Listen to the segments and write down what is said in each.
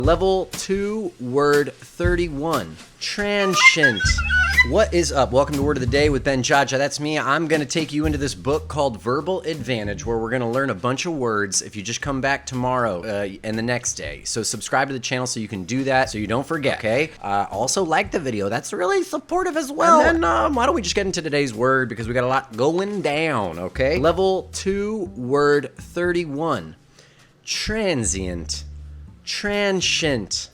Level 2, word 31, TRAN-shint. What is up? Welcome to Word of the Day with Benjaja. That's me. I'm going to take you into this book called Verbal Advantage, where we're going to learn a bunch of words if you just come back tomorrow and the next day. So subscribe to the channel so you can do that, so you don't forget, okay? Also like the video. That's really supportive as well. And then why don't we just get into today's word, because we got a lot going down, okay? Level 2, word 31, transient. TRAN-shint.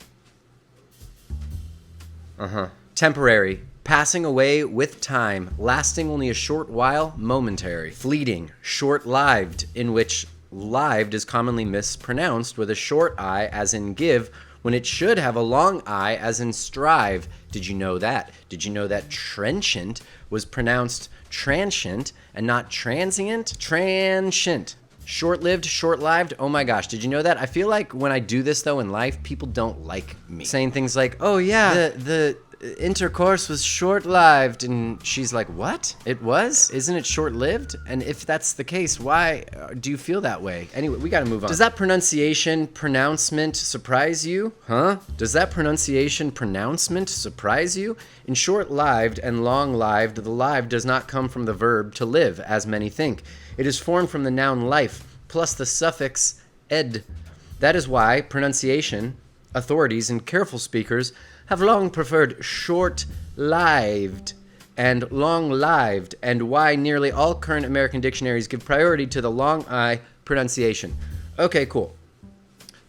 Temporary, passing away with time, lasting only a short while, momentary. Fleeting, short-lived, in which lived is commonly mispronounced with a short I as in give, when it should have a long I as in strive. Did you know that? Did you know that transient was pronounced transient and not transient? TRAN-shint. Short-lived, short-lived, oh my gosh, did you know that? I feel like when I do this, though, in life, people don't like me. Saying things like, oh yeah, the intercourse was short-lived, and she's like, what? It was? Isn't it short-lived? And if that's the case, why do you feel that way? Anyway, we gotta move on. Does that pronouncement surprise you? Huh? Does that pronouncement surprise you? In short-lived and long-lived, the live does not come from the verb to live, as many think. It is formed from the noun life, plus the suffix ed. That is why pronunciation authorities and careful speakers have long preferred short-lived and long-lived, and why nearly all current American dictionaries give priority to the long I pronunciation. Okay, cool.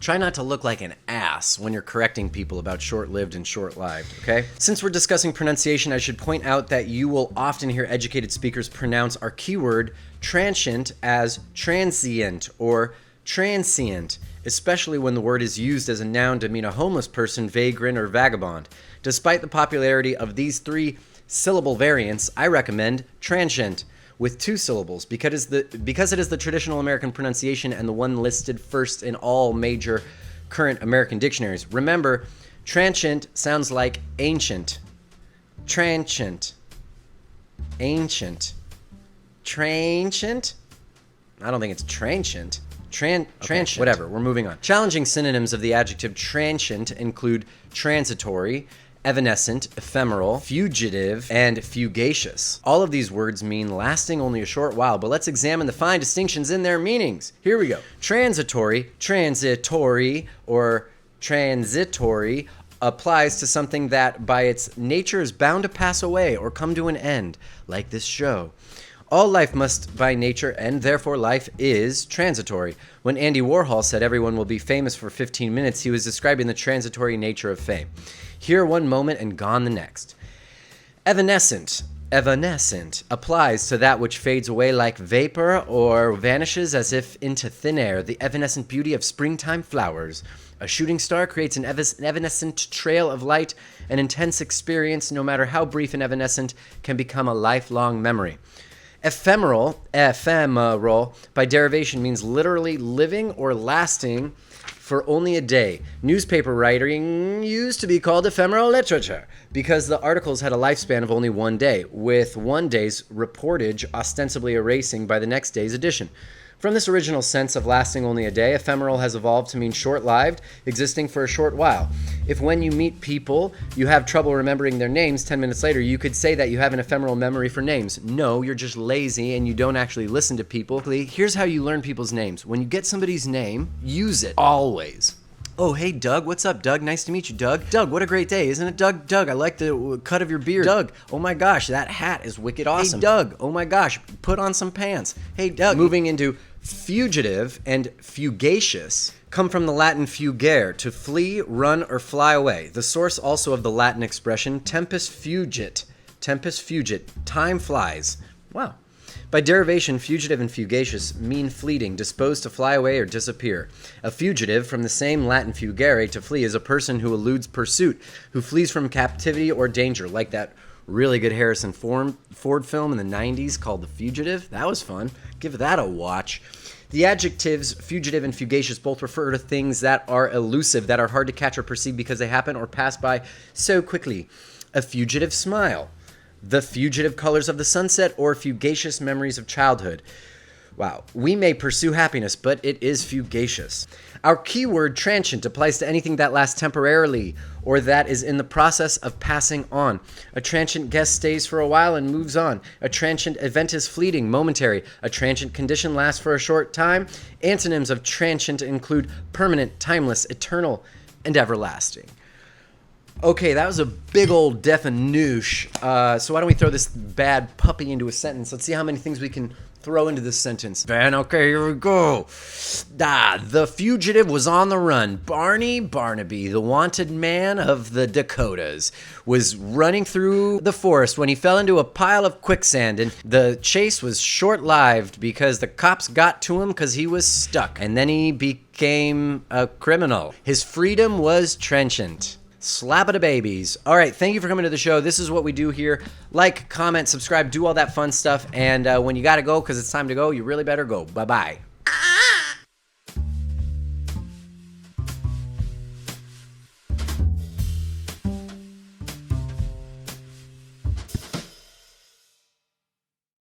Try not to look like an ass when you're correcting people about short-lived and short-lived, okay? Since we're discussing pronunciation, I should point out that you will often hear educated speakers pronounce our keyword transient as transient or transient, especially when the word is used as a noun to mean a homeless person, vagrant, or vagabond. Despite the popularity of these three syllable variants, I recommend transient with 2 syllables because it is the traditional American pronunciation and the one listed first in all major current American dictionaries. Remember, transient sounds like ancient. Transient. Ancient. Transient? I don't think it's transient. Transient. Whatever, we're moving on. Challenging synonyms of the adjective transient include transitory, evanescent, ephemeral, fugitive, and fugacious. All of these words mean lasting only a short while, but let's examine the fine distinctions in their meanings. Here we go. Transitory, or transitory applies to something that by its nature is bound to pass away or come to an end, like this show. All life must by nature end, therefore life is transitory. When Andy Warhol said everyone will be famous for 15 minutes, he was describing the transitory nature of fame. Here one moment and gone the next. Evanescent applies to that which fades away like vapor or vanishes as if into thin air, the evanescent beauty of springtime flowers. A shooting star creates an evanescent trail of light. An intense experience, no matter how brief and evanescent, can become a lifelong memory. Ephemeral, by derivation means literally living or lasting for only a day. Newspaper writing used to be called ephemeral literature because the articles had a lifespan of only one day, with one day's reportage ostensibly erasing by the next day's edition. From this original sense of lasting only a day, ephemeral has evolved to mean short-lived, existing for a short while. If when you meet people, you have trouble remembering their names 10 minutes later, you could say that you have an ephemeral memory for names. No, you're just lazy and you don't actually listen to people. Here's how you learn people's names. When you get somebody's name, use it. Always. Oh, hey, Doug. What's up, Doug? Nice to meet you, Doug. Doug, what a great day, isn't it, Doug? Doug, I like the cut of your beard. Doug, oh my gosh, that hat is wicked awesome. Hey, Doug, oh my gosh, put on some pants. Hey, Doug. Moving into fugitive and fugacious come from the Latin fugere, to flee, run, or fly away. The source also of the Latin expression tempus fugit, time flies. Wow. By derivation, fugitive and fugacious mean fleeting, disposed to fly away or disappear. A fugitive, from the same Latin fugere, to flee, is a person who eludes pursuit, who flees from captivity or danger, like that really good Harrison Ford film in the 90s called The Fugitive. That was fun. Give that a watch. The adjectives fugitive and fugacious both refer to things that are elusive, that are hard to catch or perceive because they happen or pass by so quickly. A fugitive smile, the fugitive colors of the sunset, or fugacious memories of childhood. Wow. We may pursue happiness, but it is fugacious. Our keyword transient applies to anything that lasts temporarily or that is in the process of passing on. A transient guest stays for a while and moves on. A transient event is fleeting, momentary. A transient condition lasts for a short time. Antonyms of transient include permanent, timeless, eternal, and everlasting. Okay, that was a big old definoosh. So why don't we throw this bad puppy into a sentence? Let's see how many things we can throw into this sentence. Van, okay, here we go. The fugitive was on the run. Barney Barnaby, the wanted man of the Dakotas, was running through the forest when he fell into a pile of quicksand, and the chase was short-lived because the cops got to him because he was stuck, and then he became a criminal. His freedom was transient. Slap-a-da-babies. All right, thank you for coming to the show. This is what we do here. Like, comment, subscribe, do all that fun stuff. And when you got to go because it's time to go, you really better go. Bye-bye.